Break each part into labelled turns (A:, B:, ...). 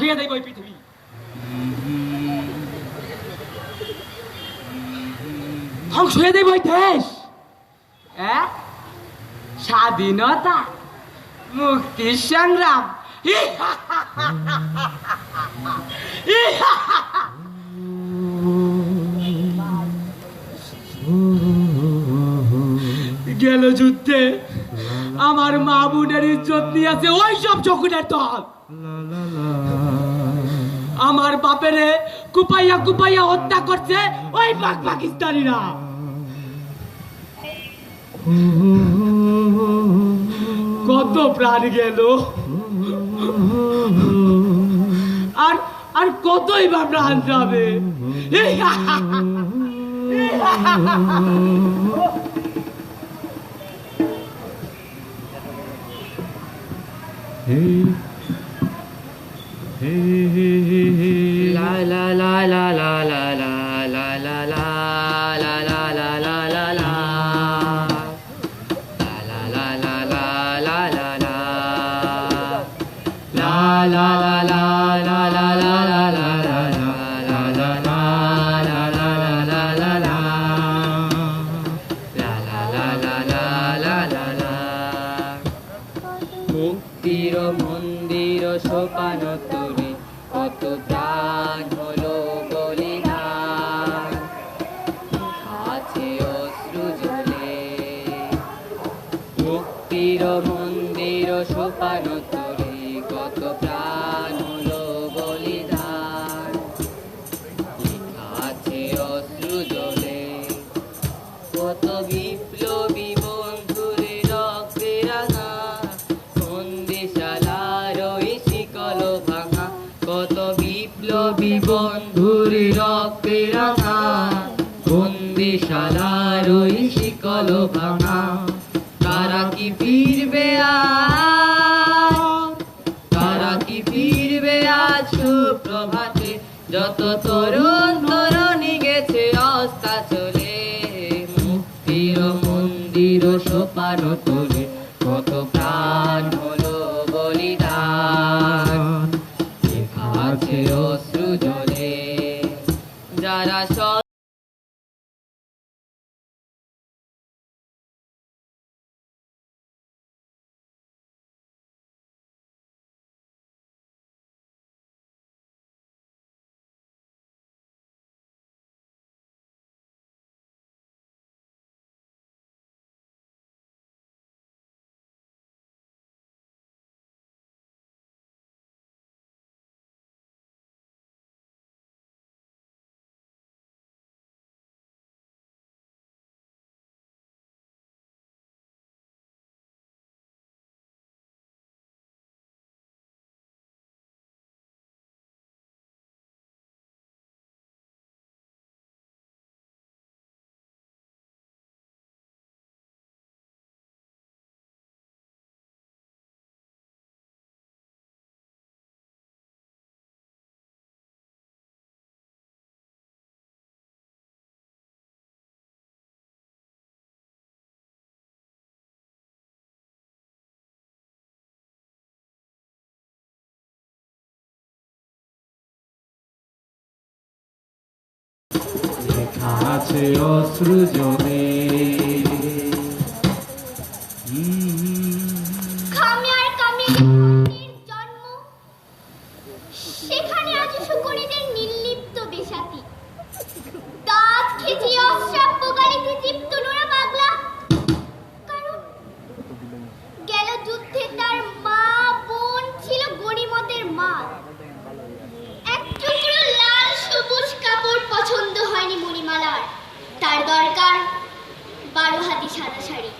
A: হয়ে যাইব এই পৃথিবী। ধ্বংস হয়ে যাইব এই দেশ। স্বাধীনতা, মুক্তির সংগ্রাম, গেল যুদ্ধে আমার মা বোনের ইজ্জত নিয়েছে ওই সব চকুনের দল। আমার বাপেরে কুপাইয়া কুপাইয়া হত্যা করছে ওই পাকিস্তানিরা। কত প্রাণ গেল, আর আর কতই বা প্রাণ যাবে।
B: La la la la la la la la la la la la la la la la মুক্তির মন্দির সোপান তরি কত প্রাণ হলো বলিদান আছে অশ্রু জলে মুক্তির মন্দির সোপান তরি কত প্রাণ হলো বলিদান আছে অশ্রু জলে কত বিপ্লবী বন্ধুর রক্তে রাঙা বন্দিশালার ওই শিকল ভাঙা কত বিপ্লবী বন্ধুর রক্তে রাঙা বন্দিশালার ওই শিকল ভাঙা তারা কি ফিরবে তারা কি ফিরবে আজ সুপ্রভাতে যত তরুণ তরুণী গেছে অস্তা চলে মুক্তির মন্দির সোপান তলে কত প্রাণ হলো বলিদান আছে অশ্রু জলে যারা
C: আছে অশ্রু জলে
D: জন্ম সেখানে আজ শুকরীদের নির্লিপ্ত বেশাতি দাঁত খিচিয়ে অশ্রাব্য গালিতে তৃপ্ত নোরা পাগলা কারণ গেল যুদ্ধে তার মা বোন ছিল গণিমতের মাল এক টুকরো লাল সবুজ কাপড় পছন্দ হয়নি মণিমালার তার দরকার 12 হাতি সাদা শাড়ি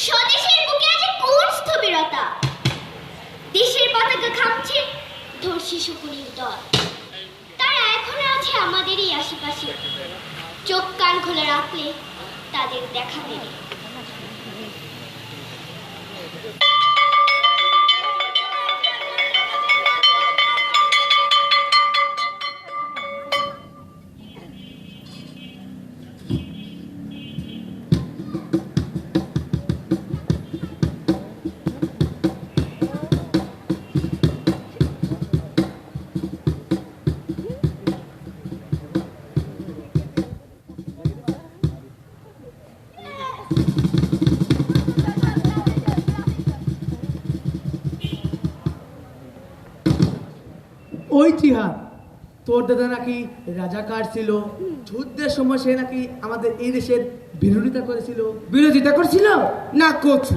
D: স্বদেশের বুকে আছে কোন স্থবিরতা দেশের পতাকা খামছে ধর্ষী শকুনির দল তারা এখনো আছে আমাদেরই আশেপাশে চোখ কান খুলে রাখলে তাদের দেখা দেবে
A: ইতিহাস তোর দাদা নাকি রাজাকার ছিল, যুদ্ধের সময় সে নাকি আমাদের এই দেশের বিরোধিতা করেছিল।
E: বিরোধিতা করছিল না করছো?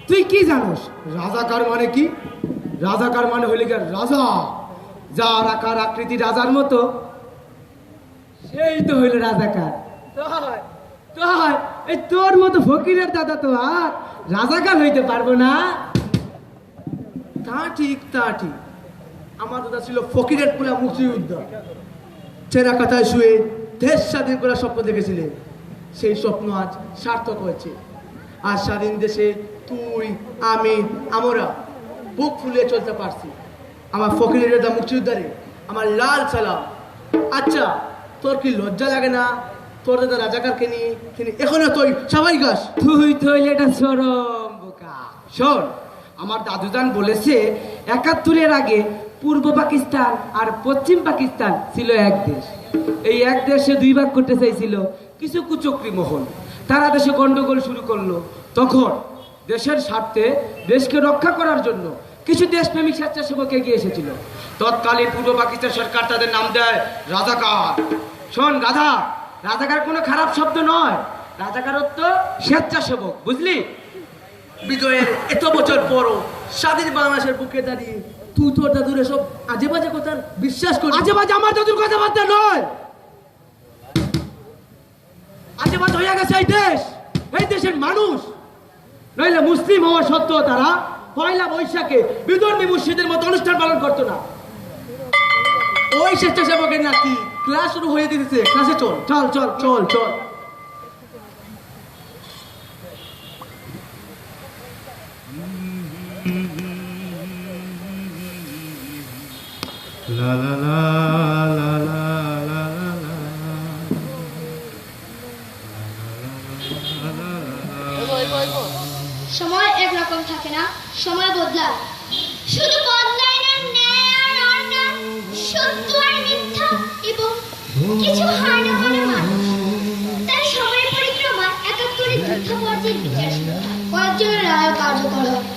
E: তুই কি জানোস রাজাকার মানে কি? রাজাকার মানে হইলে গিয়ে রাজা, যার আকার আকৃতি রাজার মতো, সেই তো হইল রাজাকার। এই তোর মতো ফকিরের দাদা তো আর রাজাকার হইতে পারবো না।
A: তা ঠিক, তা ঠিক। আমার দাদা ছিল ফকিরের পুরা মুক্তিযোদ্ধা, চেরা কাতায় শুয়ে দেশ স্বাধীন করার স্বপ্ন দেখেছিলেন। সেই স্বপ্ন আজ সার্থক হয়েছে। আর স্বাধীন দেশে তুই, আমি, আমরা বুক ফুলিয়ে চলতে পারছি। আমার ফকিরের দাদা মুক্তিযোদ্ধারে আমার লাল সালাম। আচ্ছা, তোর কি লজ্জা লাগে না তোর দাদা রাজাকারকে নিয়ে তিনি এখনো তুই সবাই গাছ?
E: তুই তো এটা চরম বোকা। শোন, আমার দাদুজান বলেছে ৭১-এর আগে পূর্ব পাকিস্তান আর পশ্চিম পাকিস্তান ছিল এক দেশ। এই এক দেশে দুই ভাগ করতে চাইছিল কিছু কুচক্রী মহল। তারা দেশে গন্ডগোল শুরু করলো। তখন দেশের স্বার্থে, দেশকে রক্ষা করার জন্য কিছু দেশপ্রেমিক স্বেচ্ছাসেবক এগিয়ে এসেছিল। তৎকালীন পূর্ব পাকিস্তান সরকার তাদের নাম দেয় রাজাকার। শোন গাধা, রাজাকার কোনো খারাপ শব্দ নয়, রাজাকার অর্থ স্বেচ্ছাসেবক, বুঝলি?
A: বিজয়ের এত বছর পরও স্বাধীন বাংলাদেশের বুকে দাঁড়িয়ে তুই তোর দাদুর এসব আজে বাজে কথা বিশ্বাস কর?
E: আজে বাজে আমার দাদুর কথাবার্তা নয়, আজে বাজে হয়ে গেছে এই দেশ, এই দেশের মানুষ। নইলে মুসলিম হওয়া সত্ত্বেও তারা পয়লা বৈশাখে বিধর্মী মুর্শিদের মতো অনুষ্ঠান পালন করতো না।
A: ওই স্বেচ্ছাসেবকের নাকি ক্লাস শুরু হয়ে দিতেছে। ক্লাসে চল
E: চল চল চল চল।
C: La la la la la la la la.
D: সময় একরকম থাকে না, সময় বদলায়। শুধু বদলায় না ন্যায় আর অন্যায়, সত্য আর মিথ্যা এবং কিছু হার না মানা মানুষ। তাই সময়ের পরিক্রমায় ৭১-এর যুদ্ধ পর্যায়ের বিচার কয়েকজনের রায় কার্যকর হয়।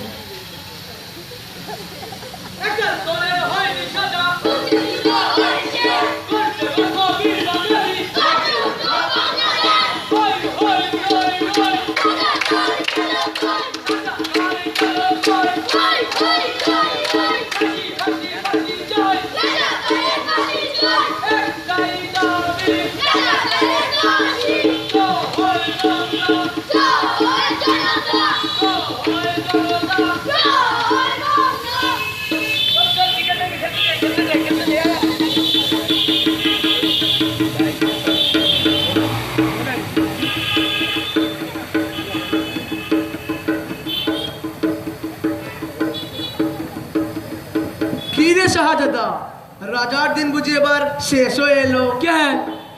A: কি রে শাহজাদা, রাজার দিন বুঝি এবার শেষ হয়ে এলো?
E: কেন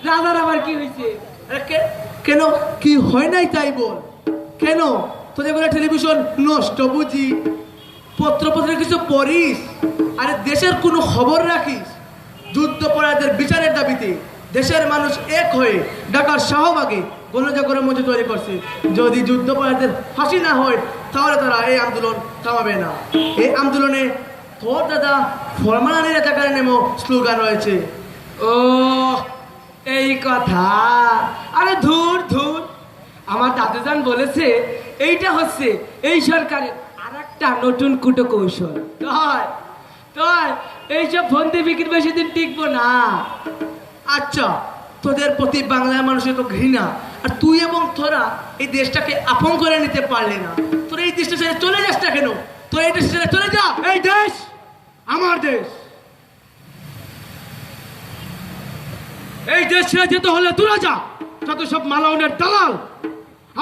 E: রাজার আবার কি হয়েছে?
A: কেন কি হয় নাই তাই বল। কেন তোদের বলে টেলিভিশন নষ্ট বুঝি? পত্রপত্রে কিছু পড়িস? আরে দেশের কোনো খবর রাখিস? যুদ্ধপরাধীদের বিচারের দাবিতে দেশের মানুষ এক হয়ে ঢাকার শাহবাগে গণজাগরণ মঞ্চ তৈরি করছে। যদি যুদ্ধপরাধীদের ফাঁসি না হয় তাহলে তারা এই আন্দোলন থামাবে না। এই আন্দোলনে তোর দাদা ফরমান আলী রাজাকারের নেমো স্লোগান রয়েছে।
E: ও এই কথা, আরে ধুর ধুর, আমার দাদুজান বলেছে এইটা হচ্ছে এই সরকারের আর একটা নতুন কুটো কৌশল। তাই তাই এইসব ফন্দি বিক্রি বেশি দিন টিকবো না।
A: আচ্ছা, তোদের প্রতি বাংলার মানুষের তো ঘৃণা, আর তুই এবং তোরা এই দেশটাকে আপন করে নিতে পারলে না। তোরা এই দেশটা ছেড়ে চলে যাস না কেন? তোরা এই দেশ ছেড়ে চলে যা।
E: এই দেশ আমার দেশ, এই দেশ ছেড়ে যেতে হলে তোরা যা, যত সব মালাউনের দালাল।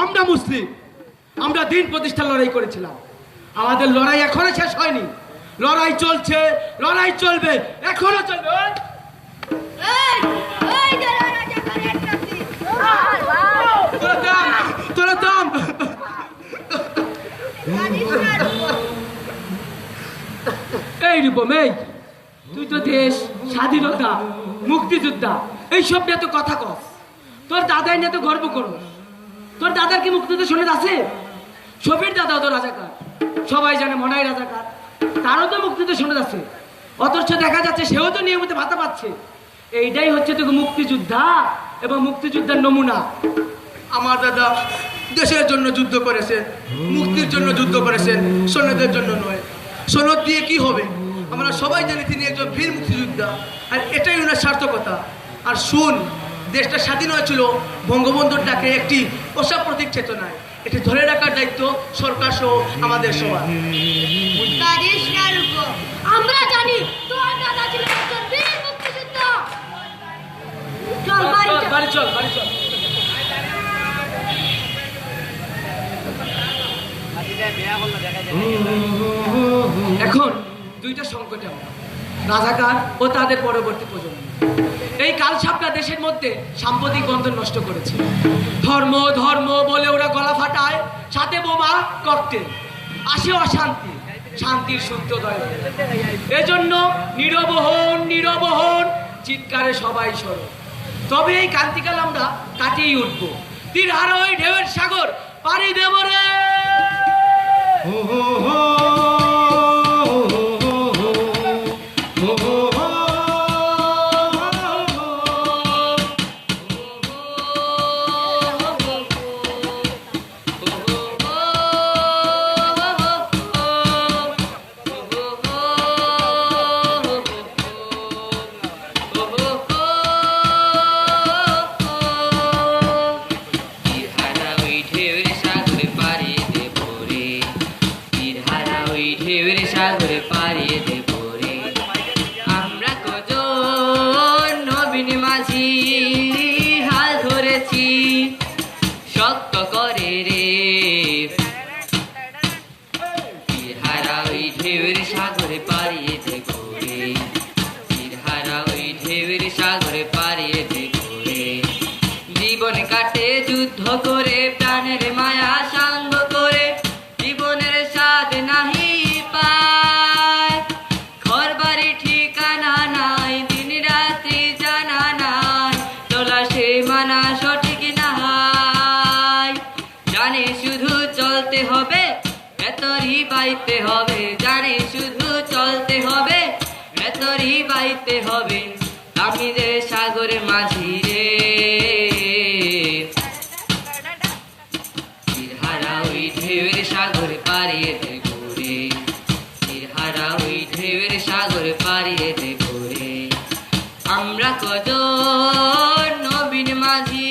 E: আমরা মুসলিম, আমরা দিন প্রতিষ্ঠার লড়াই করেছিলাম। আমাদের লড়াই এখনো শেষ হয়নি, লড়াই চলছে, লড়াই চলবে, এখনো চলবে। তোরা থাম। এই রূপম, এই তুই তো দেশ, স্বাধীনতা, মুক্তিযোদ্ধা এইসব নিয়ে তো কথা কস। তোর দাদাই নিয়ে তো গর্ব করো। তোর দাদার কি মুক্তিযুদ্ধ শোনে আছে? সফির দাদাও তো রাজাকার, সবাই জানে মনাই রাজাকার, তারও তো মুক্তিযুদ্ধ শোনে আছে। অথচ দেখা যাচ্ছে সেও তো নিয়মিত ভাতা পাচ্ছে। এইটাই হচ্ছে তো মুক্তিযোদ্ধা এবং মুক্তিযোদ্ধার নমুনা।
A: আমার দাদা দেশের জন্য যুদ্ধ করেছেন, মুক্তির জন্য যুদ্ধ করেছেন, সৈন্যদের জন্য নয়। সনদ দিয়ে কি হবে? আমরা সবাই জানি তিনি একজন বীর মুক্তিযোদ্ধা, আর এটাই ওনার সার্থকতা। আর শুন, দেশটা স্বাধীন হয়েছিল বঙ্গবন্ধুর ডাকে একটি অসাম্প্রতিক চেতনায়। এটি ধরে রাখার দায়িত্ব সরকার সহ আমাদের সবার।
D: পারিস না রূপো, আমরা জানি তোর দাদা ছিল একজন বীর মুক্তিযোদ্ধা। চল বাড়ি চল।
E: বাড়ি চল, বাড়ি চল। এখন দুইটা সংকটে আমরা, রাজাকার ও তাদের পরবর্তী প্রজন্ম। এই কালসাপটা দেশের মধ্যে সাম্প্রতিক বন্ধন নষ্ট করেছে। ধর্ম ধর্ম বলে ওরা গলা ফাটায়, সাথে বোমা ককটেল, আসে অশান্তি, শান্তির সূত্রদয়। এজন্য নিরবহন নিরবহন চিৎকারে সবাই সরব। তবে এই ক্রান্তিকাল আমরা কাটিয়ে উঠবো। তীর হারোই ঢেউয়ের সাগর পাড়ি দেব রে।
C: হো হো হো হো হো হো।
B: সাগরে পাড়িয়ে দেব রে। আমরা কজন নবীন মাঝি হাল ধরেছি শক্ত করে রে। তীরহারা ওই ঢেউয়ের সাগরে পাড়িয়ে দেব রে। তীরহারা ওই ঢেউয়ের সাগরে পাড়িয়ে দেব রে। জীবন কাটে যুদ্ধ করে, প্রাণের মায়া সাঙ্গ করে, জীবনের স্বাদ নাহি পায়। ঘর বাড়ি ঠিকানা নাই, দিন রাত্রি জানা নাই, চলা সে মানা সঠিক নাই। জানে শুধু চলতে হবে, ভেতরই বাইতে হবে। জানে শুধু চলতে হবে, ভেতরই বাইতে হবে। আমি রে সাগরে মাঝি রে। তীরহারা ওই ঢেউয়ের সাগরে পাড়িয়ে দেব রে। তীরহারা ওই ঢেউয়ের সাগরে পাড়িয়ে দেব রে। আমরা কজন নবীন মাঝি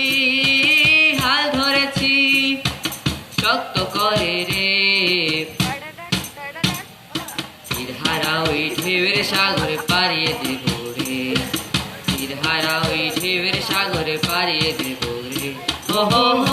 B: হাল ধরেছি শক্ত করে রে। তীরহারা ওই ঢেউয়ের সাগরে পাড়িয়ে দেব রে। তীরহারা ওই ঢেউয়ের সাগরে পাড়িয়ে দেব রে। হো হো হো।